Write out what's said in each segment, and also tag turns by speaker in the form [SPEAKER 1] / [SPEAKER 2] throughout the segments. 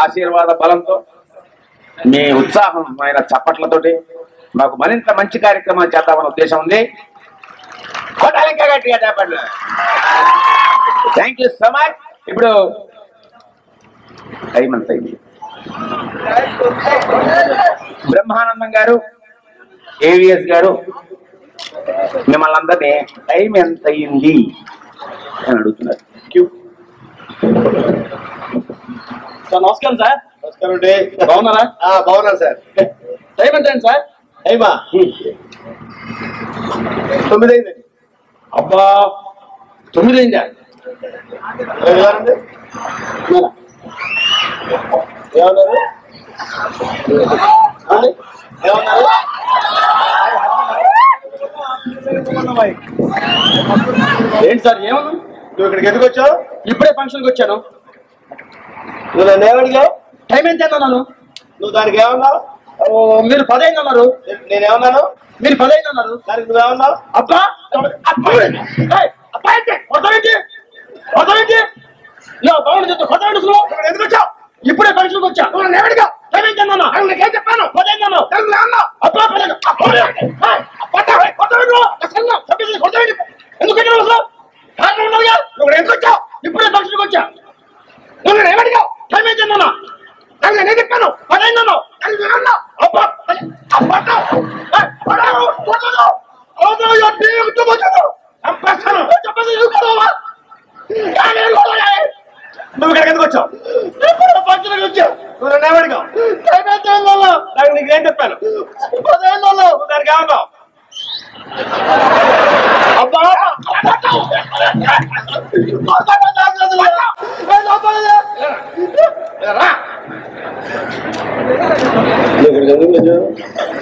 [SPEAKER 1] ఆశీర్వాద బలంతో మీ ఉత్సాహమైన చప్పట్లతోటి మాకు మరింత మంచి కార్యక్రమాలు చేద్దామన్న ఉద్దేశం ఉంది. ఇంకా గట్టిగా చెప్పండి. Thank you so much. ఇప్పుడు టైం ఎంత అయింది? బ్రహ్మానందం గారు, ఏవిఎస్ గారు మిమ్మల్ని అందరినీ టైం ఎంత అయింది అని అడుగుతున్నారు.
[SPEAKER 2] సార్ నమస్కారం. సార్
[SPEAKER 3] నమస్కారం అండి.
[SPEAKER 2] బాగున్నారా?
[SPEAKER 3] బాగున్నాను సార్.
[SPEAKER 2] టైం ఎంత అండి సార్?
[SPEAKER 3] టైమా 9 అయిందండి.
[SPEAKER 2] అబ్బా 9 అయిందా?
[SPEAKER 3] ఏమన్నారు? ఏమన్నారు?
[SPEAKER 2] ఏంటి సార్ ఏమన్నా?
[SPEAKER 3] నువ్వు ఇక్కడికి ఎందుకు వచ్చావు?
[SPEAKER 2] ఇప్పుడే ఫంక్షన్కి వచ్చాను.
[SPEAKER 3] నువ్వు నన్ను ఏమడిగావు?
[SPEAKER 2] టైం ఎంత అన్నాను?
[SPEAKER 3] నువ్వు దానికి ఏమన్నావు?
[SPEAKER 2] మీరు 10 అయింది అన్నారు.
[SPEAKER 3] నేనేమన్నాను?
[SPEAKER 2] మీరు 10 అయింది అన్నారు.
[SPEAKER 3] దానికి నువ్వేమన్నావు?
[SPEAKER 2] అబ్బా అబ్బా ఎందుకు వచ్చావు? ఇప్పుడే ఫంక్షన్కి వచ్చా. ఏమడిగా? టైం ఎంత అన్నా? నాకేం చెప్పాను? 10 అయింది అన్నావు. అబ్బా ఎందుకు నువ్వు ఎందుకు వచ్చావు? ఇప్పుడే ఫంక్షన్కి వచ్చా. నువ్వు ఏమడిగా? టైం ఎంత అన్నా? నేను చెప్పాను 10 అయింది అన్నావు. అబ్బా నువ్వు ఇక్కడికి ఎందుకు వచ్చావు? ఫంక్షన్కి వచ్చావు.
[SPEAKER 3] నువ్వు నన్ను ఏమడిగావు?
[SPEAKER 2] టైం ఎంత అయింది అన్నా?
[SPEAKER 3] దానికి నీకు ఏం చెప్పాను?
[SPEAKER 2] 10 అయింది అన్నావు.
[SPEAKER 3] నువ్వు దానికి ఏమన్నావు?
[SPEAKER 2] అబ్బా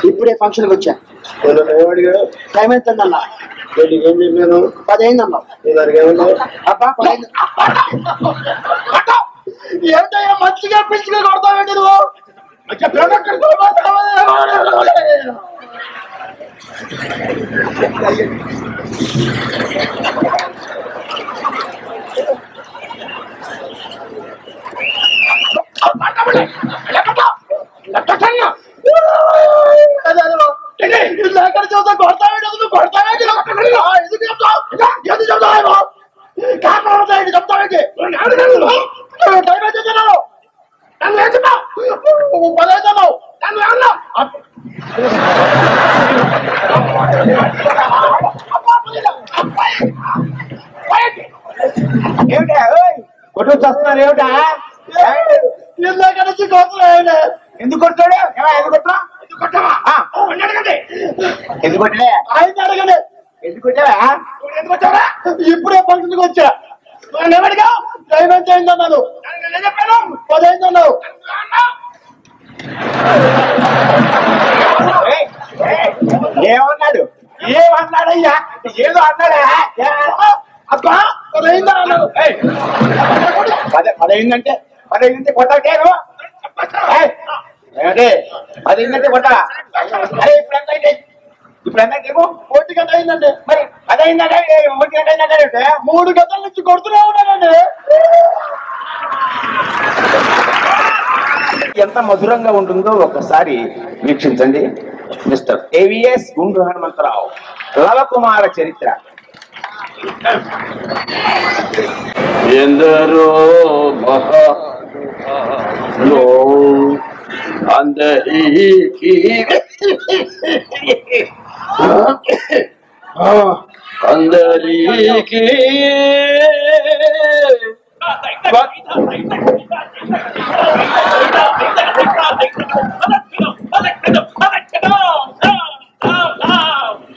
[SPEAKER 2] ఇప్పుడే ఫంక్షన్కి వచ్చా.
[SPEAKER 3] ఏమడిగావు?
[SPEAKER 2] టైం ఎంత అన్నా?
[SPEAKER 3] నీకేం చెప్పాను?
[SPEAKER 2] 10 అయింది అన్నావు.
[SPEAKER 3] నువ్వు దానికి ఏమన్నావు?
[SPEAKER 2] అబ్బా 10 అయింది. ఏంటయ్యా మంచిగా పిచ్చిగా కొడతావేంటి నువ్వు? ఎక్కడ చూస్తా కొడతావేంటి? నువ్వు కొడతావేంటి? ఎందుకు చెప్తావు? ఎందుకు చెప్తావేమో కారణం చెప్తావేంటి? టైం అయితే తిన్నాను. నన్ను ఏం చెప్పావు? 10 అవుతున్నావు. నన్ను ఏమన్నా?
[SPEAKER 1] ఏమిటా కొట్టు వస్తున్నారు? ఏమిటా
[SPEAKER 2] ఇందాక నుంచి కొడుతున్నాడు.
[SPEAKER 1] ఎందుకు కొట్టాడు? ఎందుకు కొట్టా?
[SPEAKER 2] ఎందుకు కొట్టావా? అడగండి.
[SPEAKER 1] ఎందుకు కొట్టలే?
[SPEAKER 2] ఆయన అడగండి.
[SPEAKER 1] ఎందుకు కొట్టావా?
[SPEAKER 2] ఎందుకు వచ్చావా? ఇప్పుడే ఫంక్షన్కి వచ్చా. ఏమడిగా? టైం ఎంత అయింది అన్నాను. నేను చెప్పాను 10 అయింది అన్నావు.
[SPEAKER 1] ఏమన్నాడు? ఏమన్నాడయ్యా? ఏదో అన్నాడా?
[SPEAKER 2] అబ్బా 10 అయిందా అన్నాడు.
[SPEAKER 1] 10 అయిందంటే 10 అయిందంటే కొట్టాకే ఏమంటే 10 అయిందంటే కొట్టాలా? అరే ఇప్పుడు ఎంత అయితే? ఇప్పుడు ఎంత అయితే?
[SPEAKER 2] 1 గంట అయిందండి.
[SPEAKER 1] మరి 10 అయిందంటే 1 గంట అయిందంటే
[SPEAKER 2] 3 గంటల నుంచి కొడుతూనే ఉన్నానండి.
[SPEAKER 1] ఎంత మధురంగా ఉంటుందో ఒక్కసారి వీక్షించండి. మిస్టర్ ఏవిఎస్ గుండు హనుమంతరావు లవకుమార చరిత్ర.
[SPEAKER 3] ఎందరో మహాలో అందరికి అందరికి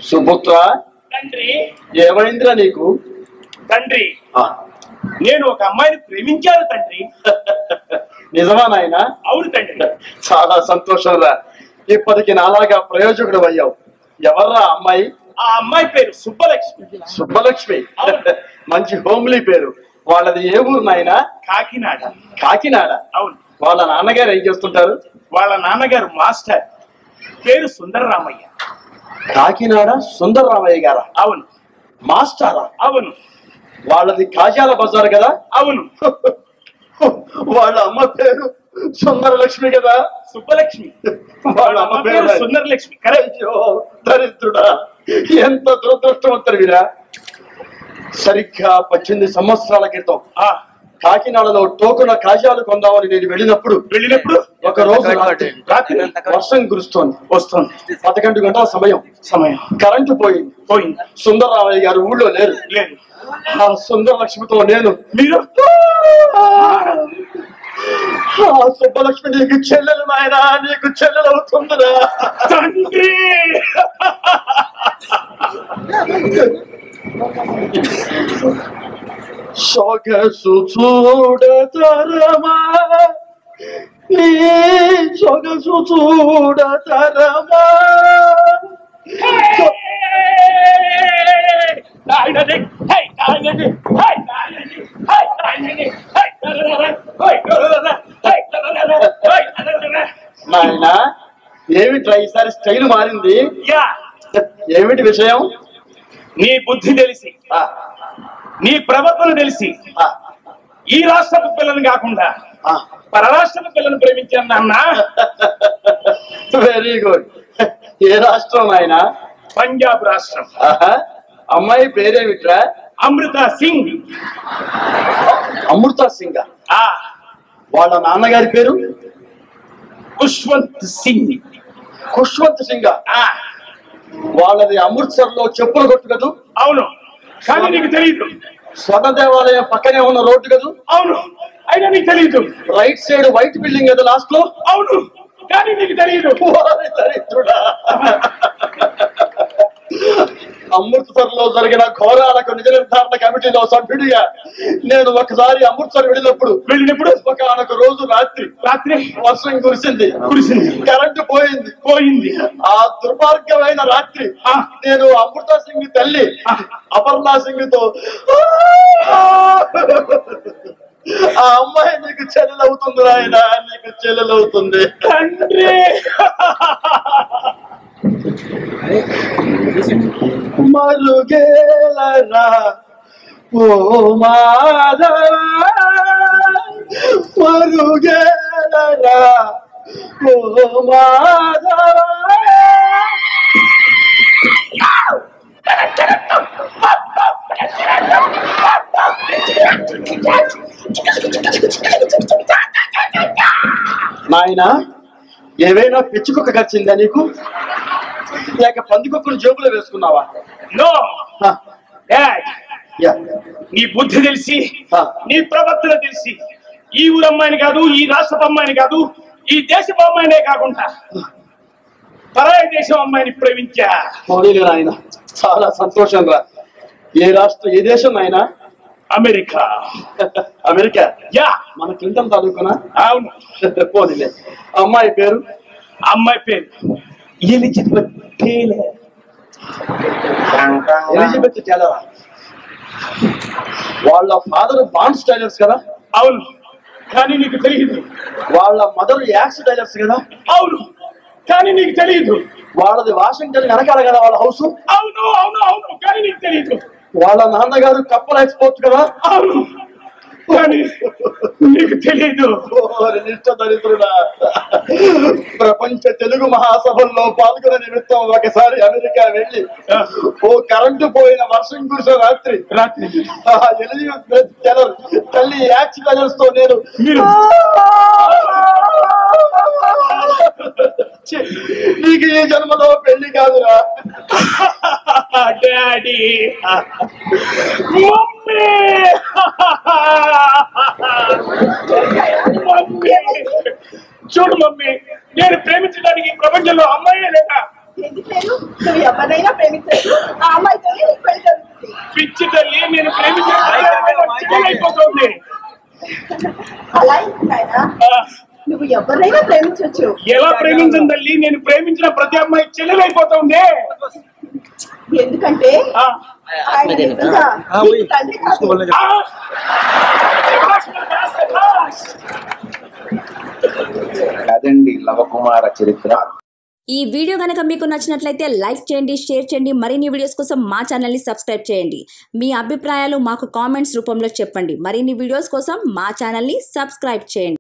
[SPEAKER 3] సుపుత్ర
[SPEAKER 2] తండ్రి
[SPEAKER 3] ఏమైందిరా నీకు?
[SPEAKER 2] తండ్రి నేను ఒక అమ్మాయిని ప్రేమించాను తండ్రి.
[SPEAKER 3] నిజమా నాయన?
[SPEAKER 2] అవును తండ్రి.
[SPEAKER 3] చాలా సంతోషం రా. ఇప్పటికి నాలాగా ప్రయోజకుడు అయ్యావు. ఎవర్రా అమ్మాయి?
[SPEAKER 2] ఆ అమ్మాయి పేరు సుబ్బలక్ష్మి.
[SPEAKER 3] సుబ్బలక్ష్మి మంచి హోమ్లీ పేరు. వాళ్ళది ఏ ఊరు నాయన?
[SPEAKER 2] కాకినాడ.
[SPEAKER 3] కాకినాడ.
[SPEAKER 2] అవును.
[SPEAKER 3] వాళ్ళ నాన్నగారు ఏం చేస్తుంటారు?
[SPEAKER 2] వాళ్ళ నాన్నగారు మాస్టర్, పేరు సుందరరామయ్య.
[SPEAKER 3] కాకినాడ సుందరరామయ్య గారా?
[SPEAKER 2] అవును.
[SPEAKER 3] మాస్టరా?
[SPEAKER 2] అవును.
[SPEAKER 3] వాళ్ళది కాజాల బజార్ కదా?
[SPEAKER 2] అవును.
[SPEAKER 3] వాళ్ళ అమ్మ పేరు సుందరలక్ష్మి కదా?
[SPEAKER 4] సుబ్బలక్ష్మి.
[SPEAKER 3] వాళ్ళ అమ్మ పేరు
[SPEAKER 4] సుందరలక్ష్మి. కరెక్ట్.
[SPEAKER 3] అయ్యో దరిద్రుడా, ఎంత దురదృష్టవంతుడివిరా. సరిగ్గా 18 సంవత్సరాల క్రితం కాకినాడలో టోకున కాజాలు కొందామని నేను వెళ్ళినప్పుడు ఒక రోజు రాత్రి వర్షం కురుస్తోంది. 11 గంటల సమయం. కరెంటు పోయింది. సుందరరామయ్య గారు ఊళ్ళో లేరు. ఆ సుందరలక్ష్మితో మీరు సుబ్బలక్ష్మి నీకు చెల్లెలు నాయన, నీకు చెల్లెలు అవుతుందిరా. సొగసు చూడతరమా, నీ సొగసు చూడతరమా. నాయన ఏమిట్రా ఈసారి స్టైల్ మారింది? ఏమిటి విషయం?
[SPEAKER 4] నీ బుద్ధి తెలిసి, నీ ప్రవర్తన తెలిసి ఈ రాష్ట్రపు పిల్లలు కాకుండా పరరాష్ట్రపు పిల్లలు ప్రేమించాను నాన్న.
[SPEAKER 3] Very good. ఏ రాష్ట్రం నాయన?
[SPEAKER 4] పంజాబ్ రాష్ట్రం.
[SPEAKER 3] అమ్మాయి పేరేమిట్రా?
[SPEAKER 4] అమృత సింగ్.
[SPEAKER 3] అమృత సింగ్. వాళ్ళ నాన్నగారి పేరు?
[SPEAKER 4] ఖుష్వంత్ సింగ్.
[SPEAKER 3] ఖుష్వంత్ సింగ్. వాళ్ళది అమృత్సర్ లో చెప్పుల కొట్టు కదూ?
[SPEAKER 4] అవును, కానీ నీకు తెలియదు.
[SPEAKER 3] స్వర్ణ దేవాలయం పక్కనే ఉన్న రోడ్డు కదూ?
[SPEAKER 4] అవును, అయినా నీకు తెలియదు.
[SPEAKER 3] రైట్ సైడ్ వైట్ బిల్డింగ్ కదా లాస్ట్ లో?
[SPEAKER 4] అవును, కానీ నీకు తెలియదు.
[SPEAKER 3] అమృత్సర్ లో జరిగిన ఘోరాలకు నిజ నిర్ధారణ కమిటీలో సభ్యుడిగా నేను ఒకసారి అమృత్సర్ వెళ్ళినప్పుడు ఒకనొక రోజు రాత్రి వర్షం కురిసింది. కరెంటు పోయింది. ఆ దుర్మార్గమైన రాత్రి నేను అమృత సింగ్ తల్లి అపర్ణా సింగ్ తో ఆ అమ్మాయి నీకు చెల్లెలవుతుంది నాయన, నీకు చెల్లెలవుతుంది. మరుగేలరా ఓ మాధవ, మరుగేలరా ఓ మాధవ. నాయన ఏవైనా పిచ్చుకుక్క కచ్చిందా నీకు, లేక పందికొక్కను జేబులో వేసుకున్నావా?
[SPEAKER 4] నో డాడ్, నీ బుద్ధి తెలిసి, నీ ప్రవర్తన తెలిసి ఈ ఊరు అమ్మాయిని కాదు, ఈ రాష్ట్రపు అమ్మాయిని కాదు, ఈ దేశపు అమ్మాయినే కాకుండా పరాయి దేశం అమ్మాయిని ప్రేమించా.
[SPEAKER 3] నాయన చాలా సంతోషం రా. ఏ రాష్ట్రం, ఏ దేశం నాయన?
[SPEAKER 4] అమెరికా.
[SPEAKER 3] అమెరికా?
[SPEAKER 4] యా.
[SPEAKER 3] మన క్లింటన్ తాలూకునా?
[SPEAKER 4] అవును.
[SPEAKER 3] పోనీలే. అమ్మాయి పేరు?
[SPEAKER 4] అమ్మాయి పేరు ఎలిజబెత్ టేలర్.
[SPEAKER 3] ఎలిజబెత్ టేలరా? వాళ్ళ ఫాదర్ బాండ్స్ టైలర్స్ కదా?
[SPEAKER 4] అవును, కానీ నీకు తెలియదు.
[SPEAKER 3] వాళ్ళ మదర్ యాక్స్ టైలర్స్ కదా?
[SPEAKER 4] అవును, కానీ నీకు తెలియదు.
[SPEAKER 3] వాళ్ళది వాషింగ్టన్ వెనకాల కదా వాళ్ళ హౌస్?
[SPEAKER 4] అవును అవును అవును, కానీ నీకు తెలియదు.
[SPEAKER 3] వాళ్ళ నాన్నగారు కప్పల ఎక్స్పోర్ట్ కదా?
[SPEAKER 4] అవును, కానీ నీకు తెలియదు.
[SPEAKER 3] దరిద్రుడా, ప్రపంచ తెలుగు మహాసభల్లో పాల్గొనే నిమిత్తం ఒకసారి అమెరికా వెళ్ళి ఓ కరెంటు పోయిన వర్షం కురిసిన రాత్రి ఎలిజబెత్ టేలర్ తల్లి యాక్స్ టైలర్స్ తో నేను నీకు ఈ జన్మలో పెళ్లి కాదురా.
[SPEAKER 4] డాడీ, మమ్మీ, మమ్మీ, చూడు మమ్మీ, నేను ప్రేమించడానికి ప్రపంచంలో అమ్మాయే లేదా?
[SPEAKER 5] ఎవరైనా ప్రేమించచ్చు, ఆ అమ్మాయితో పెళ్లి జరుగుతుంది.
[SPEAKER 4] పిచ్చి తల్లి, నేను ప్రేమించకపోతుంది.
[SPEAKER 5] అలా ఏంటైనా నువ్వు ఎవరైనా ప్రేమించవచ్చు.
[SPEAKER 4] ఎలా ప్రేమించను తల్లి? నేను ప్రేమించిన ప్రతి అమ్మాయి చెల్లెలైపోతుంది.
[SPEAKER 5] ఎందుకంటే ఆయన నిజంగా నీకు తండ్రి కాదు.
[SPEAKER 1] అదండి లవకుమార చరిత్ర.
[SPEAKER 6] ఈ వీడియో కనుక మీకు నచ్చినట్లయితే లైక్ చేయండి, షేర్ చేయండి. మరిన్ని వీడియోస్ కోసం మా ఛానల్ని సబ్స్క్రైబ్ చేయండి. మీ అభిప్రాయాలు మాకు కామెంట్స్ రూపంలో చెప్పండి. మరిన్ని వీడియోస్ కోసం మా ఛానల్ని సబ్స్క్రైబ్ చేయండి.